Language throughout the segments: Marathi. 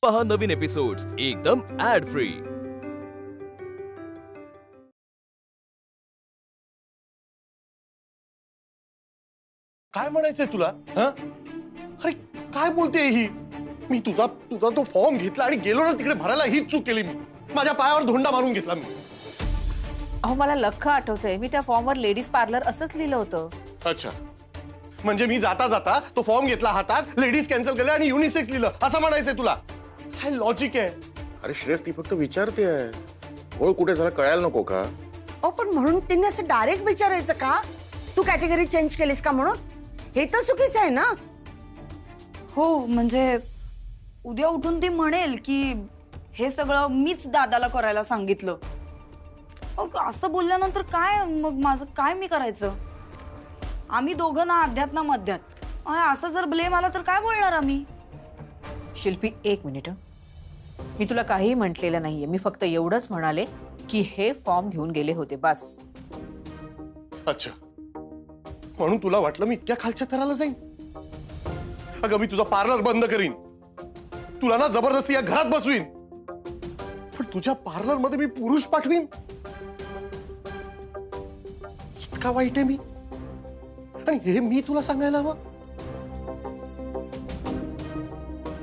पहा नवीन एपिसोड्स एकदम ऍड फ्री। काय म्हणायचंय तुला? अरे काय बोलते ही? मी तुझा तो फॉर्म घेतला आणि गेलो ना तिकडे भरायला, हीच चूक केली मी। माझ्या पायावर धोंडा मारून घेतला मी। अहो मला लख आठवतंय, मी त्या फॉर्मवर लेडीज पार्लर असंच लिहिलं होतं। अच्छा, म्हणजे मी जाता जाता तो फॉर्म घेतला हातात, लेडीज कॅन्सल केलं आणि युनिसेक्स लिहिलं असं म्हणायचंय तुला? काय लॉजिक आहे? अरे श्रेयस, ती फक्त विचारते आहे, ओळ कुठे झाला कळायला नको का? ओ पण म्हणून त्यांनी असं डायरेक्ट विचारायचं का तू कॅटेगरी चेंज केलीस का म्हणून? हे तर चुकीचं आहे ना। हो म्हणजे उद्या उठून ती म्हणेल की हे सगळं मीच दादाला करायला सांगितलं। असं बोलल्यानंतर काय मग माझं काय मी करायचं? आम्ही दोघं ना अध्यात ना मध्यात, असं जर ब्लेम आला तर काय बोलणार आम्ही? शिल्पी एक मिनिट, मी तुला काही म्हटलेलं नाहीये, मी फक्त एवढंच म्हणाले की हे फॉर्म घेऊन गेले होते बस। अच्छा, म्हणून तुला वाटलं मी इतक्या खालच्या थराला जाईन? अगं मी तुझा पार्लर बंद करीन, तुला ना जबरदस्ती या घरात बसवीन, पण तुझ्या पार्लर मध्ये मी पुरुष पाठवीन? इतका वाईट आहे मी? आणि हे मी तुला सांगायला हवं?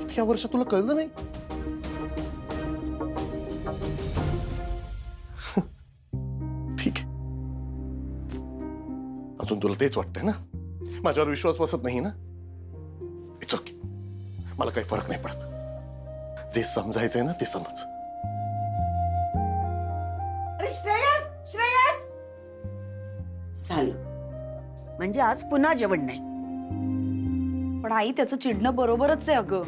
इतक्या वर्ष तुला कळलं नाही? ठीक आहे, अजून तुला तेच वाटतंय ना? माझ्यावर विश्वास बसत नाही ना? इट्स ओके, मला काही फरक नाही पडत। जे समजायचंय ना ते समज। अरे श्रेयस, श्रेयस झालं म्हणजे आज पुन्हा जेवण नाही। पण आई त्याचं चिडणं बरोबरच आहे अगं,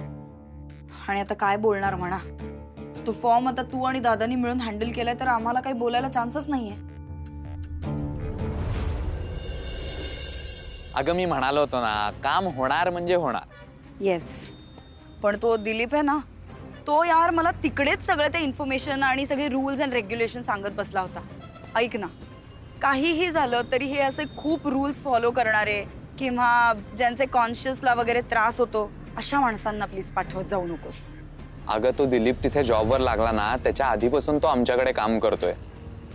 आणि आता काय बोलणार म्हणा? तो फॉर्म आता तू आणि दादानी मिळून हँडल केलाय तर आम्हाला काही बोलायला चान्सच नाहीये। अगं मी म्हणालो होतो ना, काम होणार म्हणजे होणार। येस, पण तो दिलीप आहे ना, तो यार मला तिकडेच सगळे ते इन्फॉर्मेशन आणि सगळे रूल्स अँड रेग्युलेशन सांगत बसला होता। ऐक ना, काहीही झालं तरी हे असे खूप रूल्स फॉलो करणारे किंवा ज्यांचे कॉन्शियसला वगैरे त्रास होतो अशा माणसांना प्लीज पाठवत जाऊ नकोस। अगं तो दिलीप तिथे जॉबवर लागला ना, त्याच्या आधीपासून तो आमच्याकडे काम करतोय।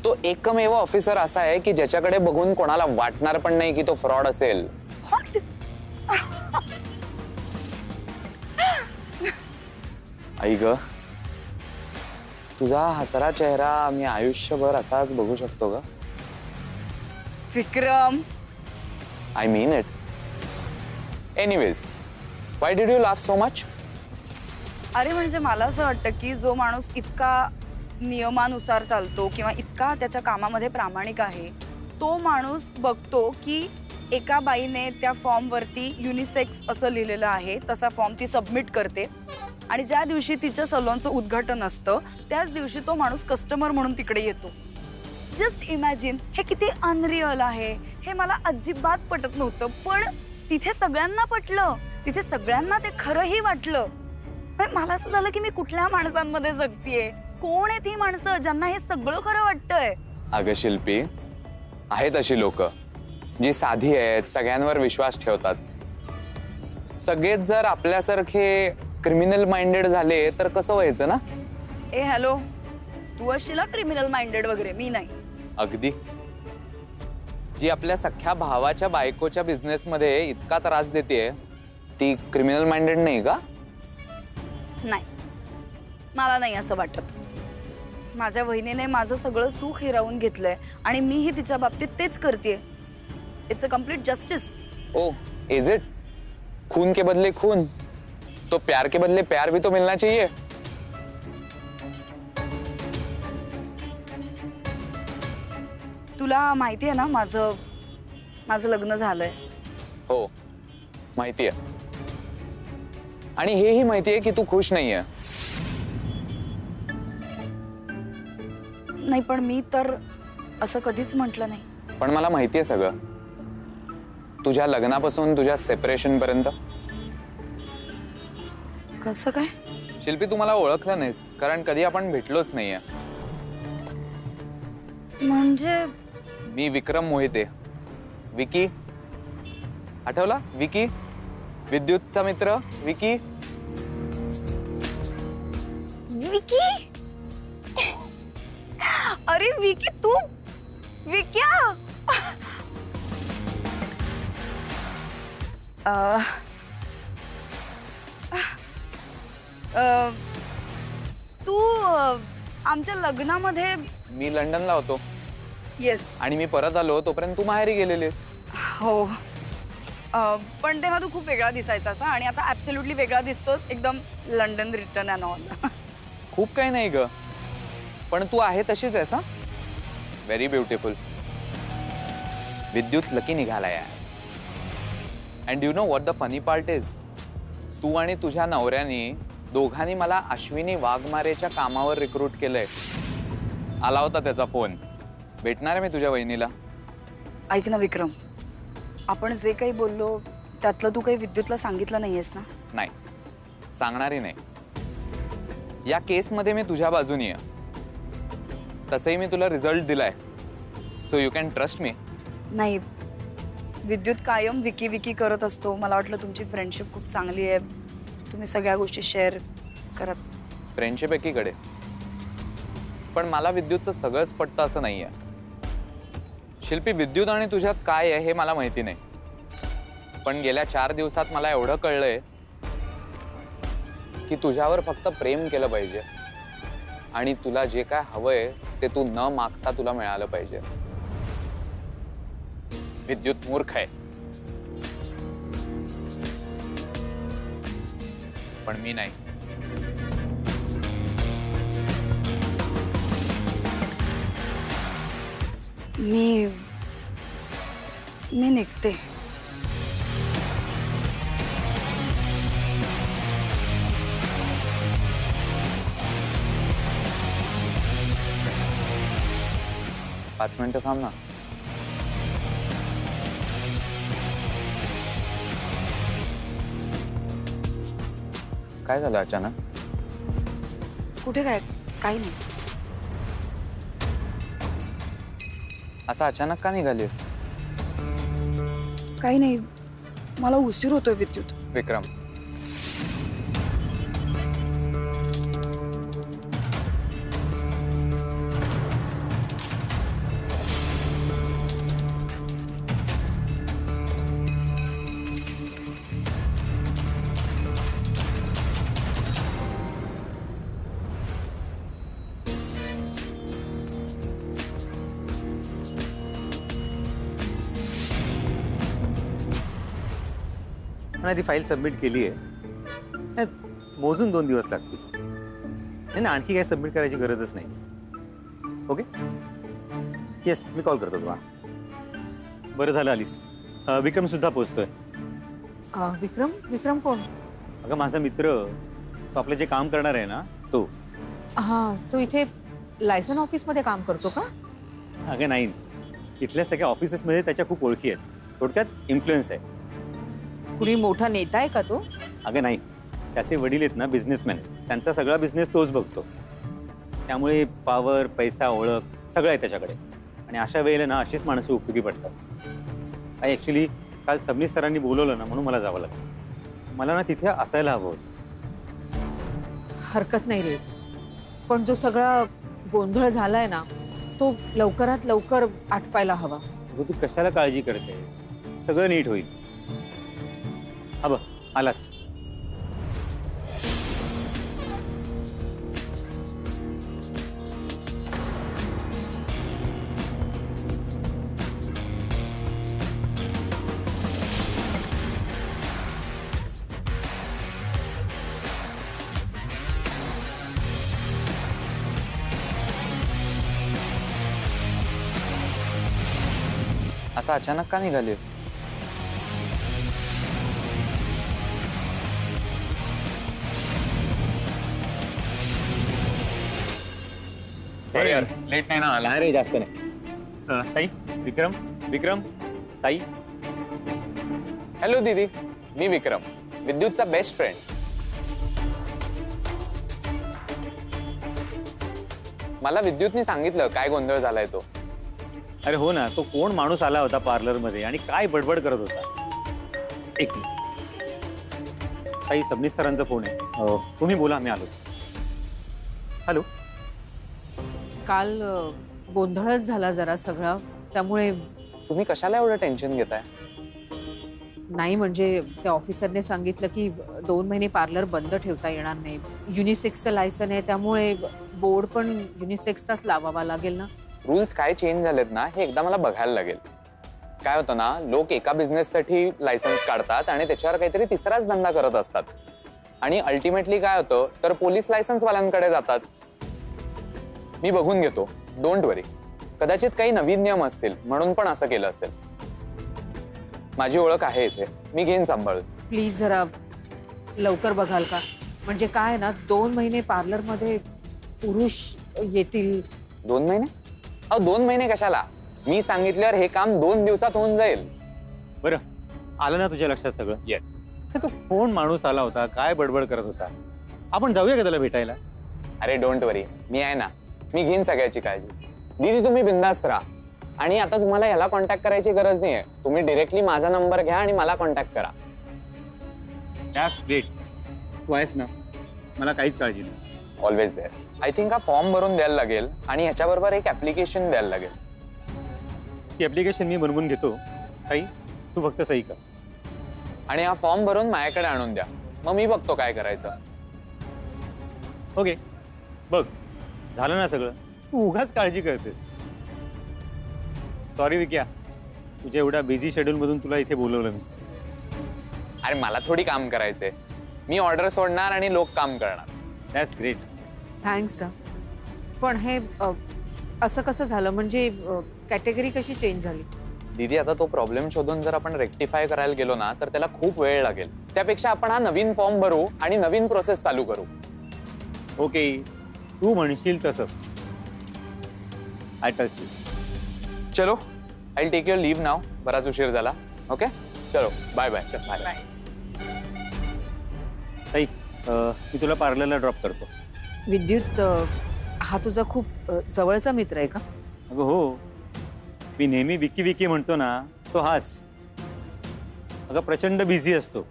तो एकमेव ऑफिसर असा आहे की ज्याच्याकडे बघून कोणाला वाटणार पण नाही की तो फ्रॉड असेल। आई ग, तुझा हसरा चेहरा मी आयुष्यभर असाच बघू शकतो का? Vikram, I mean it. Anyways, why did you laugh so much? अरे म्हणजे मला असं वाटतं की जो माणूस इतका नियमानुसार चालतो किंवा इतका त्याच्या कामामध्ये प्रामाणिक आहे, तो माणूस बघतो की एका बाईने त्या फॉर्मवरती युनिसेक्स असं लिहिलेलं आहे, तसा फॉर्म ती सबमिट करते आणि ज्या दिवशी तिच्या सलॉनचं उद्घाटन असतं त्याच दिवशी तो माणूस कस्टमर म्हणून तिकडे येतो। जस्ट इमॅजिन, हे किती अनरिअल आहे। हे मला अजिबात पटत नव्हतं, पण तिथे सगळ्यांना पटलं, तिथे सगळ्यांना ते खरंही वाटलं। मला असं झालं की मी कुठल्या माणसांमध्ये जगतीये? कोण आहेत ही माणसं ज्यांना हे सगळं खरं वाटतंय? अगं शिल्पी, आहेत अशी लोक जी साधी आहेत, सगळ्यांवर विश्वास ठेवतात। सगळेच जर आपल्यासारखे क्रिमिनल माइंडेड झाले तर कसं व्हायचं ना? ए हॅलो, तू अशीला क्रिमिनल माइंडेड वगैरे, मी नाही। अगदी, जी आपल्या सख्या भावाच्या बायकोच्या बिझनेसमध्ये इतका त्रास देते ती क्रिमिनल माइंडेड नाही का? नाही, मला नाही असं वाटत। माझ्या बहिणीने माझं सगळं सुख हिरावून घेतलंय आणि मीही तिच्या बाबतीत तेच करतेय। It's a complete justice. Oh is it? खून के बदले खून, तो प्यार के बदले प्यार भी तो मिलना चाहिए। तुला माहिती आहे ना माझं लग्न झालंय? हो माहिती आहे, आणि हेही माहिती आहे की तू खुश नाहीये। नाही, पण मी तर असं कधीच म्हटलं नाही। पण मला माहिती आहे सगळं, तुझ्या लग्नापासून तुझ्या सेपरेशन पर्यंत। कसं काय? शिल्पी, तू मला ओळखलं नाहीस कारण कधी आपण भेटलोच नाहीये। म्हणजे मी विक्रम मोहिते, विकी, आठवला? विकी, विद्युतचा मित्र विकी। विकी, अरे विकी तू, विक्या, तू आमच्या लग्नामध्ये. मी लंडनला होतो येस. आणि मी परत आलो तोपर्यंत तू माहेरी गेलेलीस. हो. पण तेव्हा तू खूप वेगळा दिसायचा असा, आणि आता ऍब्सोल्युटली वेगळा दिसतोस, एकदम लंडन रिटर्न अँड ऑल. खूप काही नाही ग, पण तू आहे तशीच आहेस. हा, व्हेरी ब्युटिफुल. विद्युत लकी निघाला यार. And you know what the funny part is, तू आणि तुझ्या नवऱ्याने दोघांनी मला अश्विनी वाघमारेच्या कामावर रिक्रूट केलंय. आला होता त्याचा फोन. भेटणार आहे मी तुझ्या वहिनीला. ऐक ना विक्रम, आपण जे काही बोललो त्यातलं तू काही विद्युतला सांगितलं नाहीयेस ना? नाही, सांगणारी नाही. या केसमध्ये मी तुझ्या बाजूनी आहे. तसंही मी तुला रिझल्ट दिलाय, so you can trust me. नाही, विद्युत कायम विकी विकी करत असतो. मला वाटलं तुमची फ्रेंडशिप खूप चांगली आहे, तुम्ही सगळ्या गोष्टी शेअर करत. फ्रेंडशिप एकीकडे, पण मला विद्युतचं सगळंच पटतं असं नाही आहे. शिल्पी, विद्युत आणि तुझ्यात काय आहे हे मला माहिती नाही, पण गेल्या 4 दिवसात मला एवढं कळलंय की तुझ्यावर फक्त प्रेम केलं पाहिजे आणि तुला जे काय हवंय ते तू न मागता तुला मिळालं पाहिजे. विद्युत मूर्ख आहे, पण मी नाही. मी निघते. पाच मिनिटं थांब ना. काय झालं अचानक? कुठे काय? काही नाही. असं अचानक का निघालीस? काही नाही, मला उशीर होतोय विद्युत. विक्रम, ती फाईल सबमिट केली आहे. मोजून 2 दिवस लागतील. नाही ना, आणखी काही सबमिट करायची गरजच नाही. ओके, येस, मी कॉल करतो तुला. बरं झालं आलीस. विक्रम सुद्धा पोचतोय. विक्रम? विक्रम कोण? अगं माझा मित्र, तो आपलं जे काम करणार आहे ना तो. हा, तो इथे लायसन ऑफिसमध्ये काम करतो का? अगं नाही, इथल्या सगळ्या ऑफिसेसमध्ये त्याच्या खूप ओळखी आहेत. थोडक्यात इन्फ्लुएन्स आहे. कुणी मोठा नेता आहे का तो? अगं नाही, त्याचे वडील आहेत ना बिझनेसमॅन. त्यांचा सगळा बिझनेस तोच बघतो. त्यामुळे पॉवर, पैसा, ओळख सगळं आहे त्याच्याकडे. आणि अशा वेळेला ना अशीच माणसं उपयोगी पडतात. ॲक्च्युली काल सबनीस सरांनी बोलवलं ना, म्हणून मला जावं लागलं. मला ना तिथे असायला हवं होतं. हरकत नाही रे, पण जो सगळा गोंधळ झालाय ना, तो लवकरात लवकर आटपायला हवा. तू कशाला काळजी करते? सगळं नीट होईल. हा बघ, आलाच. असं अचानक का निघालीस? सॉरी यार, लेट नाही ना आला. नाही रे, जास्त नाही. ताई, विक्रम, विक्रम, ताई. हॅलो दीदी, मी विक्रम, विद्युतचा बेस्ट फ्रेंड. मला विद्युतनी सांगितलं काय गोंधळ झालाय तो. अरे हो ना, तो कोण माणूस आला होता पार्लरमध्ये आणि काय बडबड करत होता. एक मिनिट ताई, सबनीस सरांचा फोन आहे. तुम्ही बोला, मी आलोच. हॅलो. काल गोंधळच झाला जरा सगळा, त्यामुळे तुम्ही कशाला एवढं टेन्शन घेताय? नाही म्हणजे त्या ऑफिसरने सांगितलं की 2 महिने पार्लर बंद ठेवता येणार नाही. युनिसेक्सचं लायसन आहे, त्यामुळे बोर्ड पण युनिसेक्सचाच लावावा लागेल ना. रूल्स काय चेंज झालेत ना हे एकदा मला बघायला लागेल. काय होतं ना, लोक एका बिझनेससाठी लायसन्स काढतात आणि त्याच्यावर काहीतरी तिसराच धंदा करत असतात आणि अल्टिमेटली काय होतं तर पोलीस लायसन्स वाल्यांकडे जातात. मी बघून घेतो, डोंट वरी. कदाचित काही नवीन नियम असतील म्हणून पण असं केलं असेल. माझी ओळख आहे इथे, मी घेईन सांभाळून. प्लीज जरा लवकर बघाल का? म्हणजे काय ना 2 महिने पार्लरमध्ये पुरुष येतील. 2 महिने? अहो 2 महिने कशाला? मी सांगितल्यावर हे काम 2 दिवसात होऊन जाईल. बरं, आलं ना तुझ्या लक्षात सगळं? ये. तो कोण माणूस आला होता, काय बडबड करत होता? आपण जाऊया का त्याला भेटायला? अरे डोंट वरी, मी आहे ना, मी घेईन सगळ्याची काळजी. दीदी तुम्ही बिंदास्त राहा. आणि आता तुम्हाला याला कॉन्टॅक्ट करायची गरज नाहीये. तुम्ही डिरेक्टली माझा नंबर घ्या आणि मला कॉन्टॅक्ट करा. That's great. तू आहेस ना, मला काहीच काळजी नाही. Always there. आय थिंक हा फॉर्म भरून द्यायला लागेल आणि ह्याच्याबरोबर एक ऍप्लिकेशन द्यायला लागेल. ती ऍप्लिकेशन मी बनवून घेतो. काही तू फक्त सही कर. आणि हा फॉर्म भरून माझ्याकडे आणून द्या, मग मी बघतो काय करायचं. ओके, बघ झालं ना सगळं. तू उगाच काळजी करतेस. सॉरी विक्या, तुझ्या एवढ्या बिझी शेड्यूल मधून तुला इथे बोलवलं मी. अरे मला थोडी काम करायचंय. मी ऑर्डर सोडणार आणि लोक काम करणार. That's great. थँक्स. पण हे असं कसं झालं? म्हणजे कॅटेगरी कशी चेंज झाली? दीदी आता तो प्रॉब्लेम शोधून जर आपण रेक्टिफाय करायला गेलो ना तर त्याला खूप वेळ लागेल. त्यापेक्षा आपण हा नवीन फॉर्म भरू आणि नवीन प्रोसेस चालू करू. ओके, तू म्हणशील तसं. I trust you. चलो, आय टेक युअर लीव नाव. बराच उशीर झाला. ओके, चलो बाय बाय. Bye bye. ताई, मी तुला पार्लरला ड्रॉप करतो. विद्युत, हा तुझा खूप जवळचा मित्र आहे का? अगं हो, मी नेहमी विकी विकी म्हणतो ना, तो हाच. अगं प्रचंड बिझी असतो,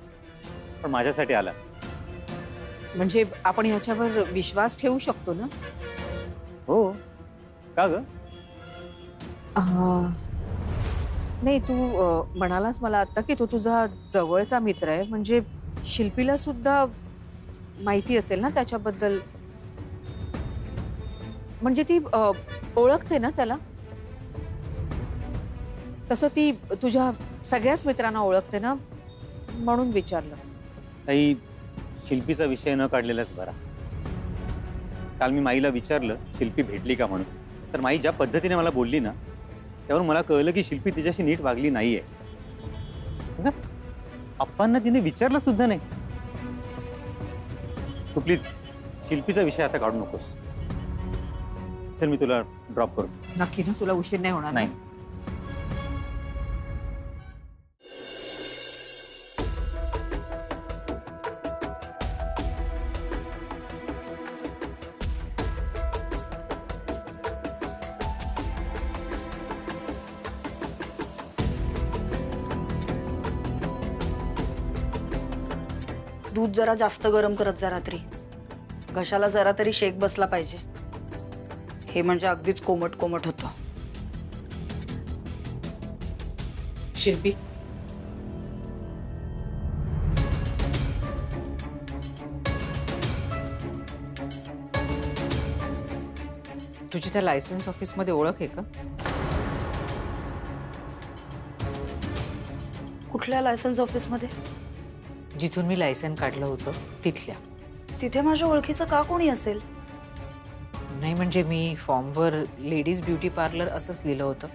पण माझ्यासाठी आला. म्हणजे आपण ह्याच्यावर विश्वास ठेवू शकतो ना? हो. का ग? नाही, तू म्हणालास मला आता की तो तुझा जवळचा मित्र आहे. म्हणजे शिल्पीला सुद्धा माहिती असेल ना त्याच्याबद्दल? म्हणजे ती ओळखते ना त्याला? तसं ती तुझ्या सगळ्याच मित्रांना ओळखते ना, म्हणून विचारलं. ताई, शिल्पीचा विषय न काढलेलाच बरा. काल मी माईला विचारलं शिल्पी भेटली का म्हणून. तर माई ज्या पद्धतीने मला बोलली ना, त्यावरून मला कळलं की शिल्पी तिच्याशी नीट वागली नाहीये. अप्पांना तिने विचारलं सुद्धा नाही. तू प्लीज शिल्पीचा विषय आता काढू नकोस. चल, मी तुला ड्रॉप करतो. नक्की ना? तुला उशीर नाही होणार? नाही. दूध जरा जास्त गरम करत जा रात्री. घशाला जरा तरी शेक बसला पाहिजे. हे म्हणजे अगदीच कोमट कोमट होतं. शिल्पी, तुझी त्या लायसन्स ऑफिसमध्ये ओळख आहे का? कुठल्या लायसन्स ऑफिसमध्ये? जिथून मी लायसन काढलं होतं तिथल्या. तिथे माझ्या ओळखीचं का कोणी असेल? नाही म्हणजे मी फॉर्मवर लेडीज ब्युटी पार्लर असंच लिहिलं होतं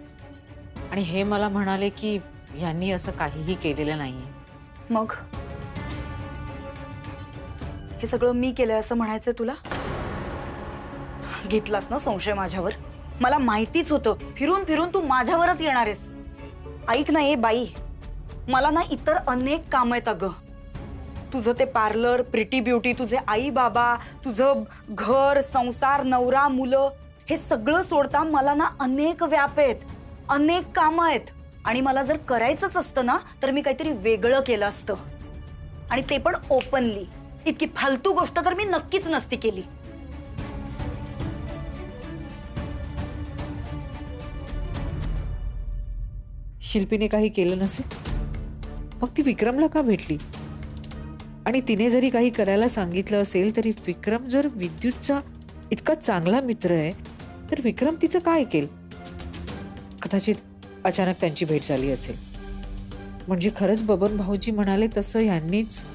आणि हे मला म्हणाले की यांनी असं काहीही केलेलं नाहीये. मग हे सगळं मी केलंय असं म्हणायचंय तुला? घेतलास ना संशय माझ्यावर? मला माहितीच होतं फिरून फिरून तू माझ्यावरच येणार आहेस. ऐक ना ये बाई, मला ना इतर अनेक काम आहेत अगं. तुझं ते पार्लर, प्रिटी ब्युटी, तुझे आई बाबा, तुझं घर, संसार, नवरा, मुलं, हे सगळं सोडता मला ना अनेक व्याप आहेत, अनेक कामं आहेत. आणि मला जर करायचंच असतं ना तर मी काहीतरी वेगळं केलं असतं, आणि ते पण ओपनली. इतकी फालतू गोष्ट तर मी नक्कीच नसती केली. शिल्पीने काही केलं नसेल मग ती विक्रमला का भेटली आणि तिने जरी काही करायला सांगितलं असेल तरी विक्रम जर विद्युतचा इतका चांगला मित्र आहे तर विक्रम तिचं काय ऐकेल कदाचित अचानक त्यांची भेट झाली असेल म्हणजे खरंच बबन भाऊजी म्हणाले तसं यांनीच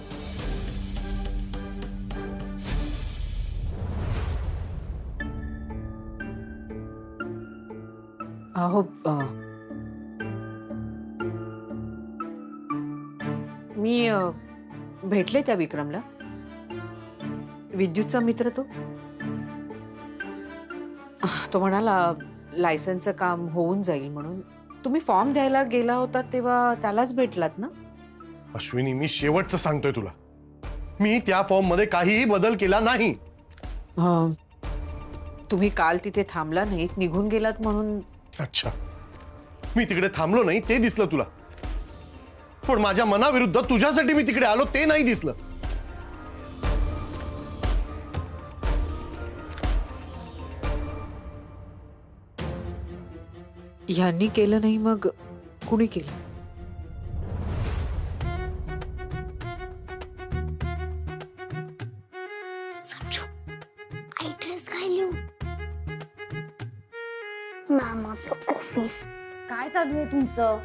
अहो मी भेटले त्या विक्रमला विद्युतचा मित्र तो म्हणाला लायसन्सचं काम होऊन जाईल म्हणून तुम्ही फॉर्म द्यायला गेला होता तेव्हा त्यालाच भेटलात ना अश्विनी मी शेवटचं सांगतोय तुला मी त्या फॉर्म मध्ये काहीही बदल केला नाही तुम्ही काल तिथे थांबला नाहीत निघून गेलात म्हणून अच्छा मी तिकडे थांबलो नाही ते दिसलं तुला पण माझ्या मनाविरुद्ध तुझ्यासाठी मी तिकडे आलो ते नाही दिसलं यांनी केलं नाही मग कुणी केलं ऍड्रेस काय लिहू मामाचं ऑफिस काय चालू आहे तुमचं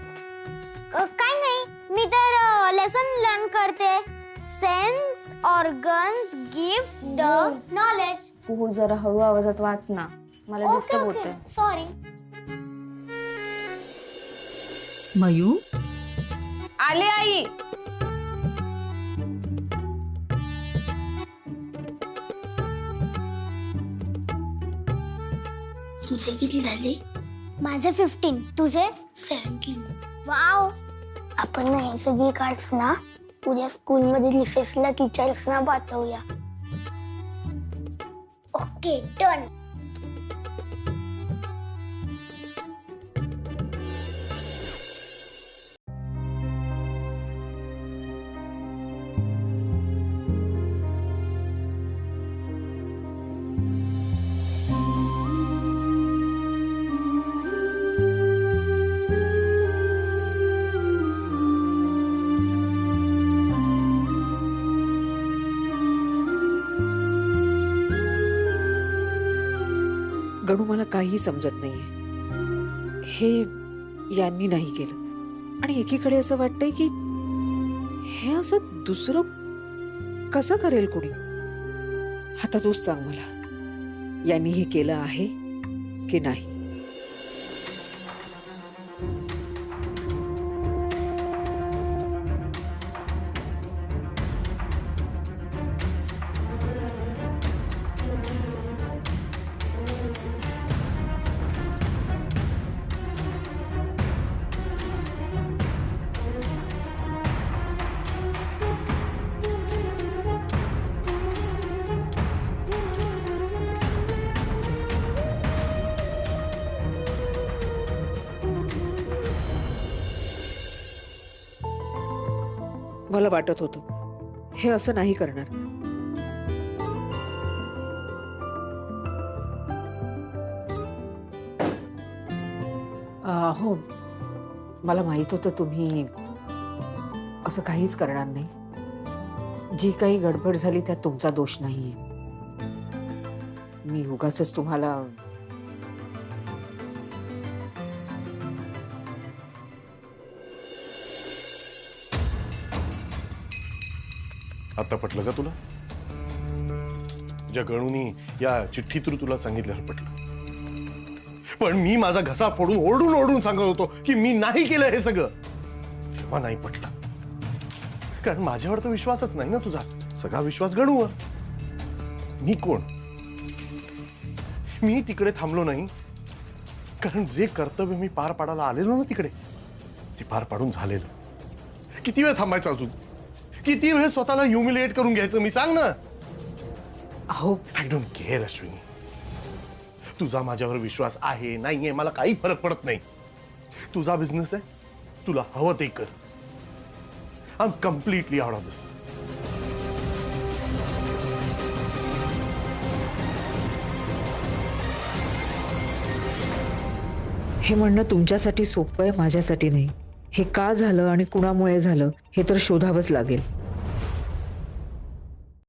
काय नाही मी तर लेसन लर्न करते sense organs give the knowledge हो जरा हळू आवाजात वाच ना मला डिस्टर्ब होतंय सॉरी मयू आले आई तुझे किती झाले माझे 15 तुझे 17 वाव आपण ना हे सगळे कार्ड्स ना उद्या स्कूल मध्ये रिसेसला टीचर्सना पाठवूया ओके डन गणू मला काही समजत नाहीये हे यांनी नाही केलं आणि एकीकडे असं वाटतंय की हे असं दुसरं कसं करेल कोणी आता तूच सांग मला यांनी हे केलं आहे की नाही मला वाटत होतं हे असं नाही करणार हो मला माहित होतं तुम्ही असं काहीच करणार नाही जी काही गडबड झाली त्यात तुमचा दोष नाहीये मी उगाचच तुम्हाला आता पटलं का तुला ज्या गणूनी या चिठ्ठीतून तुला सांगितल्यावर पटलं पण मी माझा घसा फोडून ओरडून ओरडून सांगत होतो की मी नाही केलं हे सगळं तेव्हा नाही पटलं कारण माझ्यावर तर विश्वासच नाही ना तुझा सगळा विश्वास गणूवर मी कोण मी तिकडे थांबलो नाही कारण जे कर्तव्य मी पार पाडायला आलेलो ना तिकडे ते पार पाडून झालेलं किती वेळ थांबायचं अजून किती वेळ स्वतःला ह्युमिलिएट करून घ्यायचं मी सांग ना अहो आय डोंट केअर अश्विनी तुझा माझ्यावर विश्वास आहे नाहीये मला काही फरक पडत नाही तुझा बिझनेस आहे तुला हवं ते कर I am completely out of this हे म्हणणं तुमच्यासाठी सोपं आहे, माझ्यासाठी नाही. हे का झालं आणि कुणामुळे झालं हे तर शोधावंच लागेल.